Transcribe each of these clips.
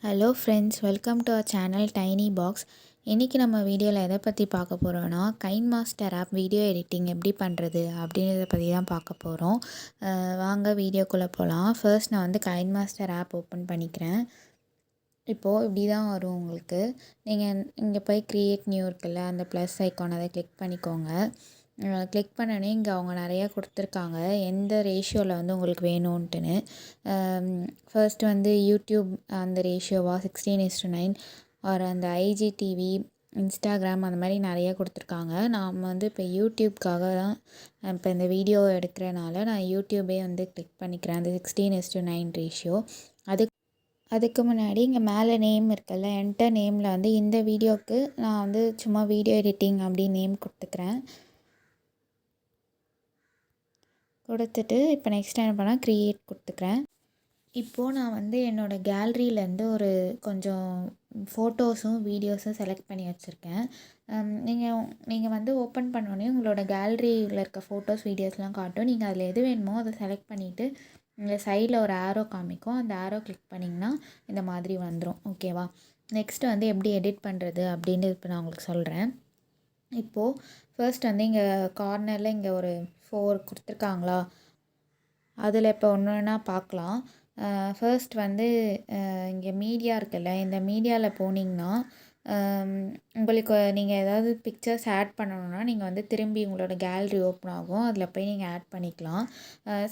Hello friends, welcome to our channel tiny box. இன்றைக்கி நம்ம வீடியோவில் எதை பற்றி பார்க்க போகிறோன்னா, கைன்மாஸ்டர் ஆப் வீடியோ எடிட்டிங் எப்படி பண்ணுறது அப்படின்றத பற்றி தான் பார்க்க போகிறோம். வாங்க வீடியோக்குள்ளே போகலாம். ஃபர்ஸ்ட் நான் வந்து கைன்மாஸ்டர் ஆப் ஓப்பன் பண்ணிக்கிறேன். இப்போது இப்படி தான் வரும் உங்களுக்கு. நீங்கள் இங்கே போய் க்ரியேட் நியூ இருக்குல்ல, அந்த ப்ளஸ் ஐக்கான் அதை கிளிக் பண்ணிக்கோங்க. கிளிக் பண்ணோன்னே இங்கே அவங்க நிறையா கொடுத்துருக்காங்க, எந்த ரேஷியோவில் வந்து உங்களுக்கு வேணும்ன்ட்டுன்னு. ஃபர்ஸ்ட் வந்து யூடியூப் அந்த ரேஷியோவா 16:9, ஒரு அந்த ஐஜிடிவி, இன்ஸ்டாகிராம் அந்த மாதிரி நிறையா கொடுத்துருக்காங்க. நாம் வந்து இப்போ யூடியூப்காக தான் இப்போ இந்த வீடியோ எடுக்கிறனால நான் யூடியூபே வந்து கிளிக் பண்ணிக்கிறேன், அந்த 16:9 ரேஷியோ. அதுக்கு முன்னாடி இங்கே மேலே நேம் இருக்குல்ல, என்டர் நேமில் வந்து இந்த வீடியோவுக்கு நான் வந்து சும்மா வீடியோ எடிட்டிங் அப்படின்னு நேம் கொடுத்துட்டு இப்போ நெக்ஸ்ட் என்ன பண்ணால் க்ரியேட் கொடுத்துக்கிறேன். இப்போது நான் வந்து என்னோடய கேலரியிலேருந்து ஒரு கொஞ்சம் ஃபோட்டோஸும் வீடியோஸும் செலக்ட் பண்ணி வச்சுருக்கேன். நீங்கள் வந்து ஓப்பன் பண்ணோடனே உங்களோட கேலரியில் இருக்க ஃபோட்டோஸ் வீடியோஸ்லாம் காட்டும். நீங்கள் அதில் எது வேணுமோ அதை செலக்ட் பண்ணிவிட்டு இங்கே சைடில் ஒரு ஆரோ காமிக்கும், அந்த ஆரோ கிளிக் பண்ணிங்கன்னா இந்த மாதிரி வந்துடும். ஓகேவா? நெக்ஸ்ட்டு வந்து எப்படி எடிட் பண்ணுறது அப்படின்னு இப்போ நான் உங்களுக்கு சொல்கிறேன். இப்போது ஃபர்ஸ்ட் வந்து இங்கே கார்னரில் இங்கே ஒரு 4 கொடுத்துருக்காங்களா, அதில் இப்போ ஒன்று ஒன்றா பார்க்கலாம். ஃபர்ஸ்ட் வந்து இங்கே மீடியா இருக்குல்ல, இந்த மீடியாவில் போனீங்கன்னா உங்களுக்கு நீங்கள் ஏதாவது பிக்சர்ஸ் ஆட் பண்ணணுன்னா நீங்கள் வந்து திரும்பி உங்களோட கேலரி ஓப்பன் ஆகும், அதில் போய் நீங்கள் ஆட் பண்ணிக்கலாம்.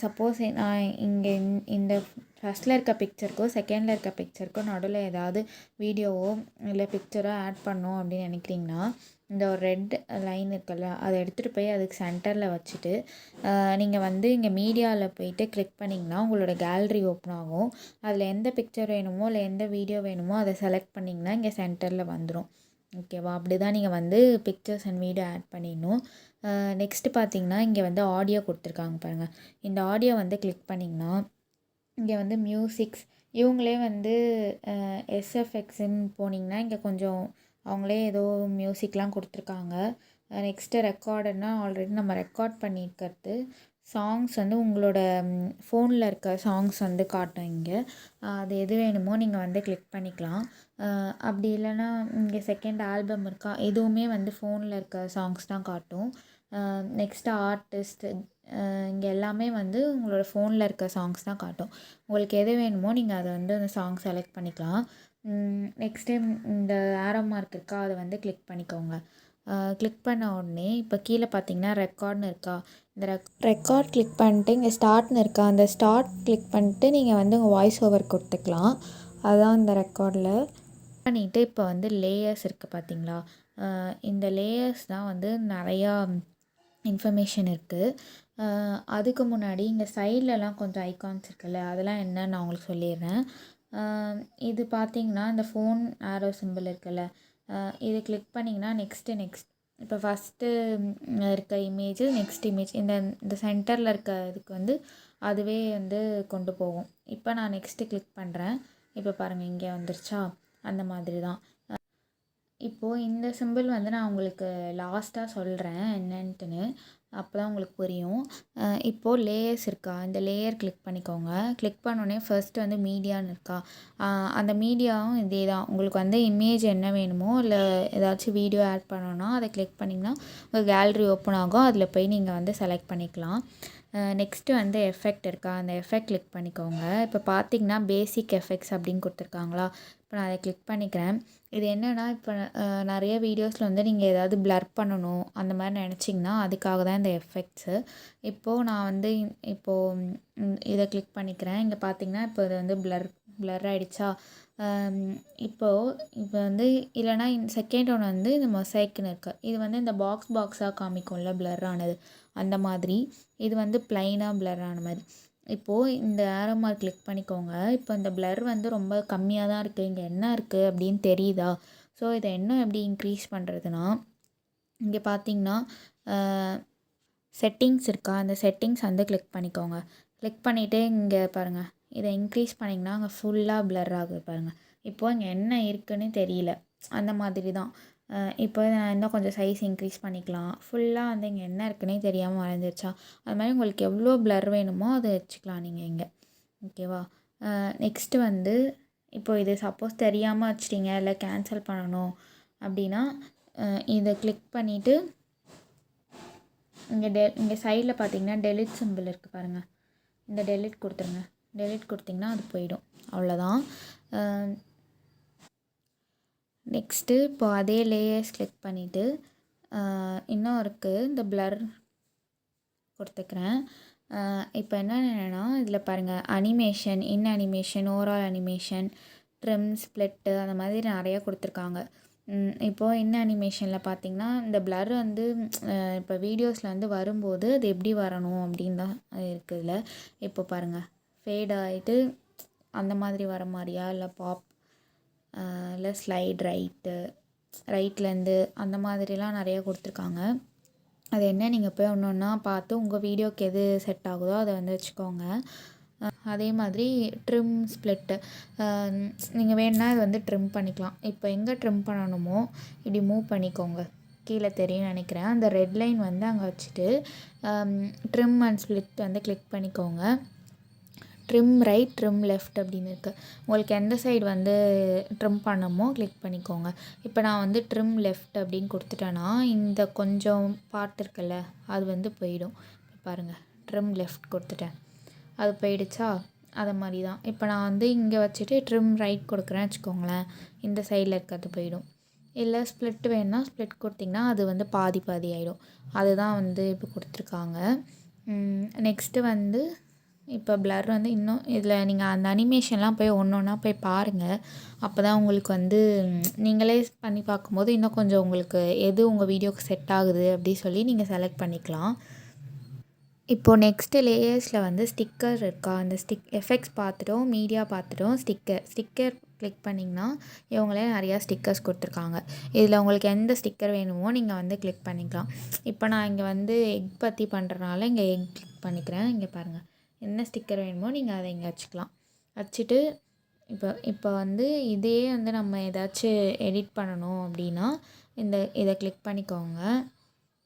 சப்போஸ் நான் இங்கே இந்த ஃபஸ்ட்டில் இருக்க பிக்சருக்கோ செகண்டில் இருக்க பிக்சருக்கோ நடுவில் ஏதாவது வீடியோவோ இல்லை பிக்சரோ ஆட் பண்ணோம் அப்படின்னு நினைக்கிறீங்கன்னா, இந்த ஒரு ரெட் லைன் இருக்குல்ல, அதை எடுத்துகிட்டு போய் அதுக்கு சென்டரில் வச்சுட்டு நீங்கள் வந்து இங்கே மீடியாவில் போயிட்டு கிளிக் பண்ணிங்கன்னா உங்களோட கேலரி ஓப்பன் ஆகும். அதில் எந்த பிக்சர் வேணுமோ இல்லை எந்த வீடியோ வேணுமோ அதை செலக்ட் பண்ணிங்கன்னா இங்கே சென்டரில் வந்துடும். ஓகேவா? அப்படி தான் நீங்கள் வந்து பிக்சர்ஸ் அண்ட் வீடியோ ஆட் பண்ணிடணும். நெக்ஸ்ட்டு பார்த்தீங்கன்னா இங்கே வந்து ஆடியோ கொடுத்துருக்காங்க பாருங்கள். இந்த ஆடியோ வந்து கிளிக் பண்ணிங்கன்னா இங்கே வந்து மியூசிக்ஸ், இவங்களே வந்து எஸ்எஃப்எக்ஸ்ன்னு போனீங்கன்னா இங்கே கொஞ்சம் அவங்களே ஏதோ மியூசிக்லாம் கொடுத்துருக்காங்க. நெக்ஸ்ட்டு ரெக்கார்டுன்னா ஆல்ரெடி நம்ம ரெக்கார்ட் பண்ணியிருக்கிறது. சாங்ஸ் வந்து உங்களோட ஃபோனில் இருக்க சாங்ஸ் வந்து காட்டும் இங்கே. அது எது வேணுமோ நீங்கள் வந்து கிளிக் பண்ணிக்கலாம். அப்படி இல்லைன்னா இங்கே செகண்ட் ஆல்பம் இருக்கா, எதுவுமே வந்து ஃபோனில் இருக்க சாங்ஸ் தான் காட்டும். நெக்ஸ்ட்டு ஆர்டிஸ்ட்டு, இங்கே எல்லாமே வந்து உங்களோட ஃபோனில் இருக்க சாங்ஸ் தான் காட்டும். உங்களுக்கு எது வேணுமோ நீங்கள் அதை வந்து அந்த சாங் செலக்ட் பண்ணிக்கலாம். நெக்ஸ்ட்டு இந்த ஆரோ மார்க் இருக்கா, அதை வந்து கிளிக் பண்ணிக்கோங்க. கிளிக் பண்ண உடனே இப்போ கீழே பார்த்தீங்கன்னா ரெக்கார்ட்னு இருக்கா, இந்த ரெக்கார்ட் கிளிக் பண்ணிட்டு இங்கே ஸ்டார்ட்னு இருக்கா, அந்த ஸ்டார்ட் கிளிக் பண்ணிட்டு நீங்கள் வந்து உங்கள் வாய்ஸ் ஓவர் கொடுத்துக்கலாம். அதுதான் இந்த ரெக்கார்டில் பண்ணிவிட்டு இப்போ வந்து லேயர்ஸ் இருக்குது பார்த்தீங்களா, இந்த லேயர்ஸ் தான் வந்து நிறையா இன்ஃபர்மேஷன் இருக்குது. அதுக்கு முன்னாடி இங்கே சைட்லலாம் கொஞ்சம் ஐகான்ஸ் இருக்குல்ல, அதெல்லாம் என்னன்னு நான் உங்களுக்கு சொல்லிடுறேன். இது பார்த்தீங்கன்னா இந்த ஃபோன் ஆரோ சிம்பிள் இருக்குல்ல, இது கிளிக் பண்ணிங்கன்னா நெக்ஸ்ட் இப்போ ஃபஸ்ட்டு இருக்க இமேஜ், நெக்ஸ்ட் இமேஜ், இந்த சென்டரில் இருக்க இதுக்கு வந்து அதுவே வந்து கொண்டு போகும். இப்போ நான் நெக்ஸ்ட்டு கிளிக் பண்ணுறேன். இப்போ பாருங்கள் இங்கே வந்துருச்சா, அந்த மாதிரி தான். இப்போது இந்த சிம்பிள் வந்து நான் உங்களுக்கு லாஸ்ட்டாக சொல்கிறேன் என்னன்ட்டுன்னு, அப்போ தான் உங்களுக்கு புரியும். இப்போது லேயர்ஸ் இருக்கா, இந்த லேயர் கிளிக் பண்ணிக்கோங்க. கிளிக் பண்ணோடனே ஃபர்ஸ்ட் வந்து மீடியான்னு இருக்கா, அந்த மீடியாவும் இதே தான். உங்களுக்கு வந்து இமேஜ் என்ன வேணுமோ இல்லை ஏதாச்சும் வீடியோ ஆட் பண்ணணுன்னா அதை கிளிக் பண்ணிங்கன்னா உங்கள் கேலரி ஓப்பன் ஆகும், அதில் போய் நீங்கள் வந்து செலக்ட் பண்ணிக்கலாம். நெக்ஸ்ட்டு வந்து எஃபெக்ட் இருக்கா, அந்த எஃபெக்ட் கிளிக் பண்ணிக்கோங்க. இப்போ பார்த்தீங்கன்னா பேசிக் எஃபெக்ட்ஸ் அப்படின்னு கொடுத்துருக்காங்களா, இப்போ நான் அதை கிளிக் பண்ணிக்கிறேன். இது என்னென்னா இப்போ நிறைய வீடியோஸில் வந்து நீங்கள் ஏதாவது பிளர் பண்ணணும் அந்த மாதிரி நினச்சிங்கன்னா அதுக்காக தான் இந்த எஃபெக்ட்ஸு. இப்போது நான் வந்து இதை கிளிக் பண்ணிக்கிறேன். இங்கே பார்த்தீங்கன்னா இப்போ இது வந்து பிளர் ஆகிடுச்சா. இப்போ வந்து இல்லைனா செகண்ட் ஒன்று வந்து இந்த மொசைக்குன்னு இருக்குது, இது வந்து இந்த பாக்ஸாக காமிக்கும்ல பிளர் ஆனது, அந்த மாதிரி. இது வந்து ப்ளைனாக பிளர் ஆன மாதிரி. இப்போது இந்த ஆரோ மார்க் கிளிக் பண்ணிக்கோங்க. இப்போ இந்த பிளர் வந்து ரொம்ப கம்மியாக தான் இருக்குது, இங்கே என்ன இருக்குது அப்படின்னு தெரியுதா. ஸோ இதை இன்னும் எப்படி இன்க்ரீஸ் பண்ணுறதுனா, இங்கே பார்த்தீங்கன்னா செட்டிங்ஸ் இருக்கா, அந்த செட்டிங்ஸ் வந்து கிளிக் பண்ணிக்கோங்க. கிளிக் பண்ணிவிட்டு இங்கே பாருங்கள், இதை இன்க்ரீஸ் பண்ணிங்கன்னா அங்கே ஃபுல்லாக பிளர் ஆகுது பாருங்கள். இப்போது இங்கே என்ன இருக்குதுன்னு தெரியல, அந்த மாதிரி தான். இப்போ நான் இன்னும் கொஞ்சம் சைஸ் இன்க்ரீஸ் பண்ணிக்கலாம். ஃபுல்லாக வந்து இங்கே என்ன இருக்குன்னே தெரியாமல் வளர்ந்துருச்சா, அது மாதிரி உங்களுக்கு எவ்வளோ பிளர் வேணுமோ அதை வச்சுக்கலாம் நீங்கள் இங்கே. ஓகேவா? நெக்ஸ்ட்டு வந்து இப்போ இது சப்போஸ் தெரியாமல் வச்சிட்டிங்க இல்லை கேன்சல் பண்ணணும் அப்படின்னா இதை கிளிக் பண்ணிவிட்டு இங்கே சைடில் பார்த்தீங்கன்னா டெலிட் சிம்பிள் இருக்குது பாருங்கள், இந்த டெலிட் கொடுத்துருங்க. டெலிட் கொடுத்திங்கன்னா அது போயிடும். அவ்வளோதான். நெக்ஸ்ட்டு இப்போ அதே லேயர்ஸ் கிளிக் பண்ணிவிட்டு இன்னும் இருக்குது இந்த பிளர் கொடுத்துக்கிறேன். இப்போ என்னென்னா இதில் பாருங்கள் animation, animation, overall animation, trim, split அந்த மாதிரி நிறையா கொடுத்துருக்காங்க. இப்போது அனிமேஷனில் பார்த்திங்கன்னா இந்த பிளர் வந்து இப்போ வீடியோஸில் வந்து வரும்போது அது எப்படி வரணும் அப்படின்னு தான் இருக்குதுல. இப்போ பாருங்கள் ஃபேட் ஆகிட்டு அந்த மாதிரி வர மாதிரியா, இல்லை பாப், இல்லை ஸ்லைட் ரைட்லேருந்து அந்த மாதிரிலாம் நிறையா கொடுத்துருக்காங்க. அது என்ன நீங்கள் போய் ஒன்று ஒன்றா பார்த்து உங்கள் வீடியோக்கு எது செட் ஆகுதோ அதை வந்து வச்சுக்கோங்க. அதே மாதிரி ட்ரிம், ஸ்ப்ளிட்டு நீங்கள் வேணுன்னா இது வந்து ட்ரிம் பண்ணிக்கலாம். இப்போ எங்கே ட்ரிம் பண்ணணுமோ இப்படி மூவ் பண்ணிக்கோங்க, கீழே தெரியும்னு நினைக்கிறேன். அந்த ரெட் லைன் வந்து அங்கே வச்சுட்டு ட்ரிம் அண்ட் ஸ்ப்ளிட் வந்து கிளிக் பண்ணிக்கோங்க. ட்ரிம் ரைட், ட்ரிம் லெஃப்ட் அப்படின்னு இருக்குது. உங்களுக்கு எந்த சைடு வந்து ட்ரிம் பண்ணணுமோ கிளிக் பண்ணிக்கோங்க. இப்போ நான் வந்து ட்ரிம் லெஃப்ட் அப்படின்னு கொடுத்துட்டேன்னா இந்த கொஞ்சம் பார்ட் இருக்குல்ல அது வந்து போயிடும். பாருங்கள் ட்ரிம் லெஃப்ட் கொடுத்துட்டேன், அது போயிடுச்சா. அதை மாதிரி தான் இப்போ நான் வந்து இங்கே வச்சுட்டு ட்ரிம் ரைட் கொடுக்குறேன்னு வச்சுக்கோங்களேன், இந்த சைடில் இருக்கிறது போயிடும். இல்லை ஸ்ப்ளிட் வேணுன்னா ஸ்ப்ளிட் கொடுத்திங்கன்னா அது வந்து பாதி பாதி ஆகிடும். அதுதான் வந்து இப்போ கொடுத்துருக்காங்க. நெக்ஸ்ட்டு வந்து இப்போ பிளர் வந்து இன்னும் இதில் நீங்கள் அந்த அனிமேஷன்லாம் போய் ஒன்று ஒன்றா போய் பாருங்கள். அப்போ தான் உங்களுக்கு வந்து நீங்களே பண்ணி பார்க்கும்போது இன்னும் கொஞ்சம் உங்களுக்கு எது உங்கள் வீடியோவுக்கு செட் ஆகுது அப்படி சொல்லி நீங்கள் செலக்ட் பண்ணிக்கலாம். இப்போது நெக்ஸ்ட்டு லேயர்ஸில் வந்து ஸ்டிக்கர் இருக்கா, அந்த எஃபெக்ட்ஸ் பார்த்துட்டோம், மீடியா பார்த்துட்டோம். ஸ்டிக்கர் கிளிக் பண்ணிங்கன்னா இவங்களே நிறையா ஸ்டிக்கர்ஸ் கொடுத்துருக்காங்க. இதில் உங்களுக்கு எந்த ஸ்டிக்கர் வேணுமோ நீங்கள் வந்து கிளிக் பண்ணிக்கலாம். இப்போ நான் இங்கே வந்து எக் பற்றி பண்ணுறனால இங்கே எக் கிளிக் பண்ணிக்கிறேன். இங்கே பாருங்கள் என்ன ஸ்டிக்கர் வேணுமோ நீங்கள் அதை இங்கே வச்சுக்கலாம். வச்சுட்டு இப்போ வந்து இதே வந்து நம்ம ஏதாச்சும் எடிட் பண்ணணும் அப்படின்னா இதை கிளிக் பண்ணிக்கோங்க.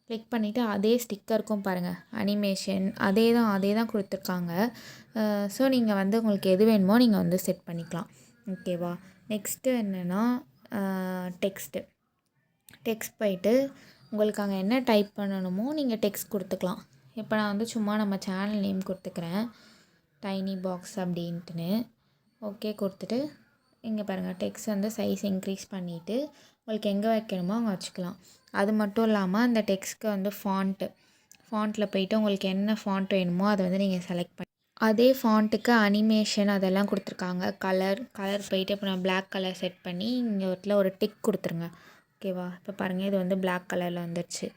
கிளிக் பண்ணிவிட்டு அதே ஸ்டிக்கருக்கும் பாருங்கள் அனிமேஷன் அதே தான் கொடுத்துருக்காங்க. ஸோ நீங்கள் வந்து உங்களுக்கு எது வேணுமோ நீங்கள் வந்து செட் பண்ணிக்கலாம். ஓகேவா. நெக்ஸ்ட்டு என்னென்னா டெக்ஸ்ட் போயிட்டு உங்களுக்கு அங்கே என்ன டைப் பண்ணணுமோ நீங்கள் டெக்ஸ்ட் கொடுத்துக்கலாம். இப்போ நான் வந்து சும்மா நம்ம சேனல் நேம் கொடுத்துக்கிறேன், டைனி பாக்ஸ் அப்படின்ட்டுன்னு. ஓகே கொடுத்துட்டு இங்கே பாருங்கள் டெக்ஸ்ட் வந்து சைஸ் இன்க்ரீஸ் பண்ணிவிட்டு உங்களுக்கு எங்கே வைக்கணுமோ அங்கே வச்சுக்கலாம். அது மட்டும் இல்லாமல் அந்த டெக்ஸ்ட்க்கு வந்து ஃபாண்ட்டில் போய்ட்டு உங்களுக்கு என்ன ஃபாண்ட் வேணுமோ அதை வந்து நீங்கள் செலக்ட் பண்ணி அதே ஃபாண்ட்டுக்கு அனிமேஷன் அதெல்லாம் கொடுத்துருக்காங்க. கலர் போய்ட்டு இப்போ நான் பிளாக் கலர் செட் பண்ணி இங்கே இடத்துல ஒரு டிக் கொடுத்துருங்க. ஓகேவா. இப்போ பாருங்கள் இது வந்து பிளாக் கலரில் வந்துடுச்சு.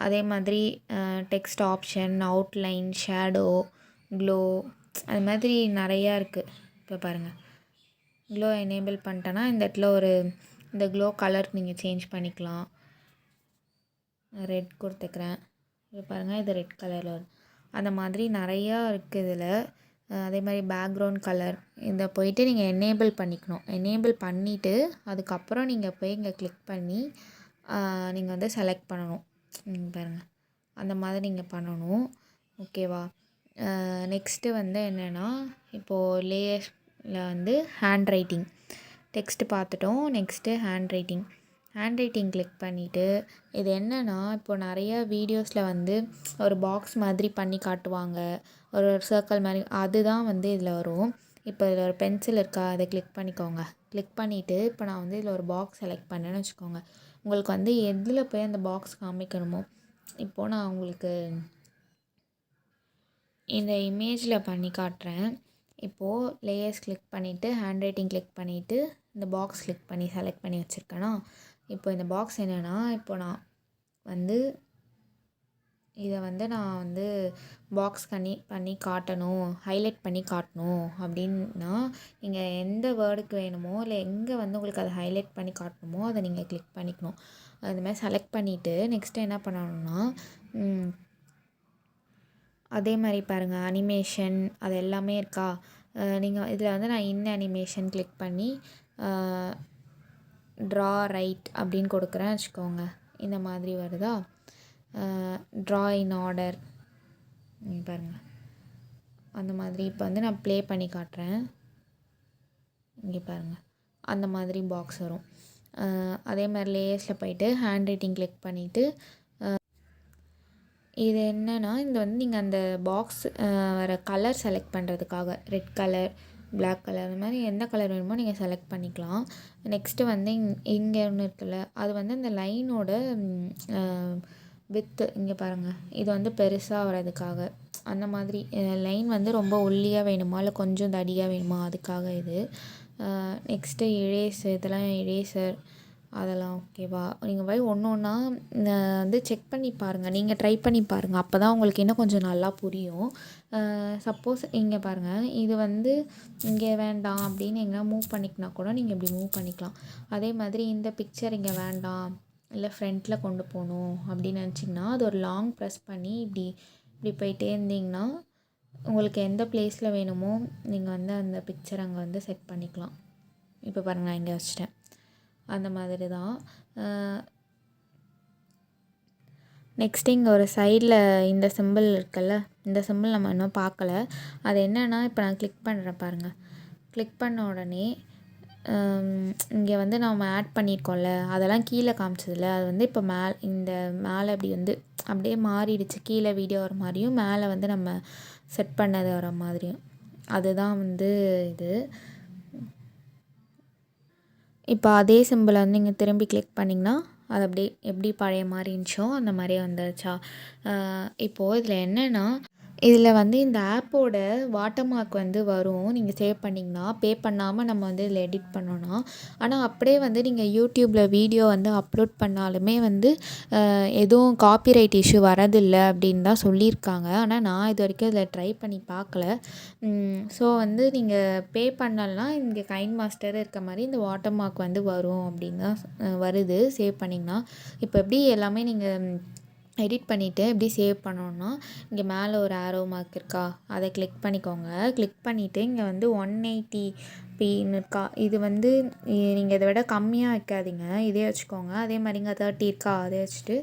அதே மாதிரி text option, outline, shadow, glow அது மாதிரி நிறையா இருக்குது. இப்போ பாருங்கள் க்ளோ எனேபிள் பண்ணிட்டேன்னா இந்த இடத்துல இந்த க்ளோ கலர் நீங்கள் சேஞ்ச் பண்ணிக்கலாம். ரெட் கொடுத்துக்கிறேன். இப்போ பாருங்கள் இது ரெட் கலரில் வரும். அந்த மாதிரி நிறையா இருக்குது இதில். அதே மாதிரி பேக்ரவுண்ட் கலர் இதை போயிட்டு நீங்கள் எனேபிள் பண்ணிக்கணும். எனேபிள் பண்ணிவிட்டு அதுக்கப்புறம் நீங்கள் போய் இங்கே கிளிக் பண்ணி நீங்கள் வந்து செலக்ட் பண்ணணும். பாருங்கள் அந்த மாதிரி நீங்கள் பண்ணணும். ஓகேவா. நெக்ஸ்ட்டு வந்து என்னென்னா இப்போது லேயர்ஸில் வந்து ஹேண்ட் ரைட்டிங் டெக்ஸ்ட்டு பார்த்துட்டோம். நெக்ஸ்ட்டு ஹேண்ட் ரைட்டிங் கிளிக் பண்ணிவிட்டு இது என்னென்னா இப்போ நிறையா வீடியோஸில் வந்து ஒரு பாக்ஸ் மாதிரி பண்ணி காட்டுவாங்க, ஒரு சர்க்கிள் மாதிரி, அதுதான் வந்து இதில் வரும். இப்போ இதில் ஒரு பென்சில் இருக்கா, அதை கிளிக் பண்ணிக்கோங்க. கிளிக் பண்ணிவிட்டு இப்போ நான் வந்து இதில் ஒரு பாக்ஸ் செலக்ட் பண்ணேன்னு வச்சுக்கோங்க. உங்களுக்கு வந்து எதில் போய் அந்த பாக்ஸ் காமிக்கணுமோ, இப்போது நான் உங்களுக்கு இந்த இமேஜில் பண்ணி காட்டுறேன். இப்போது லேயர்ஸ் கிளிக் பண்ணிவிட்டு ஹேண்ட் ரைட்டிங் கிளிக் பண்ணிவிட்டு இந்த பாக்ஸ் கிளிக் பண்ணி செலக்ட் பண்ணி வச்சுருக்கேன்னா, இப்போ இந்த பாக்ஸ் என்னென்னா இப்போ நான் வந்து இதை வந்து நான் வந்து பாக்ஸ் பண்ணி காட்டணும், ஹைலைட் பண்ணி காட்டணும் அப்படின்னா நீங்கள் எந்த வேர்டுக்கு வேணுமோ இல்லை எங்கே வந்து உங்களுக்கு அதை ஹைலைட் பண்ணி காட்டணுமோ அதை நீங்கள் கிளிக் பண்ணிக்கணும். அதுமாதிரி செலக்ட் பண்ணிவிட்டு நெக்ஸ்ட்டு என்ன பண்ணணும்னா அதே மாதிரி பாருங்கள் அனிமேஷன் அது எல்லாமே இருக்கா. நீங்கள் இதில் வந்து நான் அனிமேஷன் கிளிக் பண்ணி ட்ரா ரைட் அப்படின்னு கொடுக்குறேன் வச்சுக்கோங்க. இந்த மாதிரி வருதா. ட்ரா இன் ஆர்டர் பாருங்கள் அந்த மாதிரி. இப்போ வந்து நான் ப்ளே பண்ணி காட்டுறேன். இங்கே பாருங்கள், அந்த மாதிரி பாக்ஸ் வரும். அதே மாதிரி லேயர்ஸில் போய்ட்டு ஹேண்ட் ரைட்டிங் கிளிக் பண்ணிவிட்டு இது என்னென்னா, இது வந்து நீங்கள் அந்த பாக்ஸ் வர கலர் செலக்ட் பண்ணுறதுக்காக ரெட் கலர், பிளாக் கலர், அந்த மாதிரி எந்த கலர் வேணுமோ நீங்கள் செலக்ட் பண்ணிக்கலாம். நெக்ஸ்ட்டு வந்து இங்கே ஒன்று இருக்குல்ல, அது வந்து இந்த லைனோட வித்து இங்கே பாருங்கள், இது வந்து பெருசாக வர்றதுக்காக. அந்த மாதிரி லைன் வந்து ரொம்ப ஒல்லியாக வேணுமா இல்லை கொஞ்சம் தடியாக வேணுமா அதுக்காக இது. நெக்ஸ்ட்டு இதெல்லாம் எரேசர் அதெல்லாம் ஓகேவா. நீங்கள் போய் ஒன்று ஒன்றா வந்து செக் பண்ணி பாருங்கள், நீங்கள் ட்ரை பண்ணி பாருங்கள். அப்போ தான் உங்களுக்கு இன்னும் கொஞ்சம் நல்லா புரியும். சப்போஸ் இங்கே பாருங்கள், இது வந்து இங்கே வேண்டாம் அப்படின்னு எங்கன்னா மூவ் பண்ணிக்கினா கூட நீங்கள் இப்படி மூவ் பண்ணிக்கலாம். அதே மாதிரி இந்த பிக்சர் இங்கே வேண்டாம் இல்லை ஃப்ரண்ட்டில் கொண்டு போகணும் அப்படின்னு நினச்சிங்கன்னா அது ஒரு லாங் ப்ரெஸ் பண்ணி இப்படி போயிட்டே இருந்தீங்கன்னா உங்களுக்கு எந்த பிளேஸில் வேணுமோ நீங்கள் வந்து அந்த பிக்சர் அங்கே வந்து செட் பண்ணிக்கலாம். இப்போ பாருங்கள், நான் இங்கே வச்சிட்டேன். அந்த மாதிரி தான். நெக்ஸ்ட்டு இங்கே ஒரு சைடில் இந்த சிம்பிள் இருக்குல்ல, இந்த சிம்பிள் நம்ம இன்னும் பார்க்கல. அது என்னென்னா, இப்போ நான் கிளிக் பண்ணுறேன் பாருங்கள். கிளிக் பண்ண உடனே இங்கே வந்து நம்ம ஆட் பண்ணியிருக்கோம்ல, அதெல்லாம் கீழே காமிச்சதில்ல, அது வந்து இப்போ இந்த மேலே இப்படி வந்து அப்படியே மாறிடுச்சு. கீழே வீடியோ வர மாதிரியும் மேலே வந்து நம்ம செட் பண்ணது வர மாதிரியும். அதுதான் வந்து இது. இப்போ அதே சிம்பிளை வந்து நீங்கள் திரும்பி கிளிக் பண்ணிங்கன்னா அது அப்படியே எப்படி பழைய மாதிரி இருந்துச்சோ அந்த மாதிரியே வந்துருச்சா. இப்போது இதில் என்னென்னா, இதில் வந்து இந்த ஆப்போட வாட்டர் மார்க் வந்து வரும். நீங்கள் சேவ் பண்ணிங்கன்னா பே பண்ணாமல் நம்ம வந்து இதில் எடிட் பண்ணோன்னா. ஆனால் அப்படியே வந்து நீங்கள் யூடியூப்பில் வீடியோ வந்து அப்லோட் பண்ணாலுமே வந்து எதுவும் காப்பிரைட் இஷ்யூ வரதில்லை அப்படின்னு தான் சொல்லியிருக்காங்க. ஆனால் நான் இது வரைக்கும் இதில் ட்ரை பண்ணி பார்க்கல. ஸோ வந்து நீங்கள் பே பண்ணலன்னா இங்கே கைன்மாஸ்டர் இருக்க மாதிரி இந்த வாட்டர் மார்க் வந்து வரும் அப்படின்னு தான் வருது சேவ் பண்ணிங்கன்னா. இப்போ எப்படி எல்லாமே நீங்கள் எடிட் பண்ணிவிட்டு எப்படி சேவ் பண்ணோன்னா, இங்கே மேலே ஒரு ஆரோ மார்க் இருக்கா, அதை கிளிக் பண்ணிக்கோங்க. கிளிக் பண்ணிவிட்டு இங்கே வந்து 180pன்னு இருக்கா, இது வந்து நீங்கள் இதை விட கம்மியாக வைக்காதீங்க, இதே வச்சுக்கோங்க. அதே மாதிரி இங்கே 30 இருக்கா, அதே வச்சுட்டு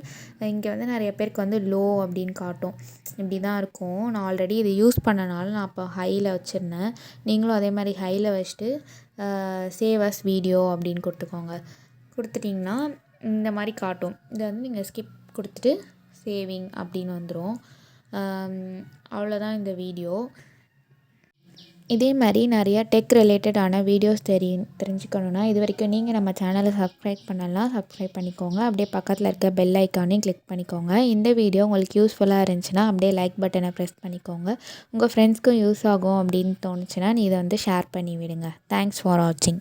இங்கே வந்து நிறைய பேருக்கு வந்து லோ அப்படின்னு காட்டும். இப்படி தான் இருக்கும். நான் ஆல்ரெடி இதை யூஸ் பண்ணனால நான் அப்போ ஹையில் வச்சுருந்தேன். நீங்களும் அதே மாதிரி ஹையில் வச்சுட்டு சேவ் அஸ் வீடியோ அப்படின்னு கொடுத்துட்டிங்கன்னா இந்த மாதிரி காட்டும். இதை வந்து நீங்கள் ஸ்கிப் கொடுத்துட்டு சேவிங் அப்படின்னு வந்துடும். அவ்வளோதான் இந்த வீடியோ. இதே மாதிரி நிறையா டெக் ரிலேட்டடான வீடியோஸ் தெரிஞ்சுக்கணுன்னா இது வரைக்கும் நீங்கள் நம்ம சேனலை சப்ஸ்கிரைப் பண்ணலாம், சப்ஸ்கிரைப் பண்ணிக்கோங்க. அப்படியே பக்கத்தில் இருக்க பெல் ஐக்கானையும் கிளிக் பண்ணிக்கோங்க. இந்த வீடியோ உங்களுக்கு யூஸ்ஃபுல்லாக இருந்துச்சுன்னா அப்படியே லைக் பட்டனை ப்ரெஸ் பண்ணிக்கோங்க. உங்கள் ஃப்ரெண்ட்ஸ்க்கும் யூஸ் ஆகும் அப்படின்னு தோணுச்சுன்னா இதை வந்து ஷேர் பண்ணி விடுங்க. தேங்க்ஸ் ஃபார் வாட்சிங்.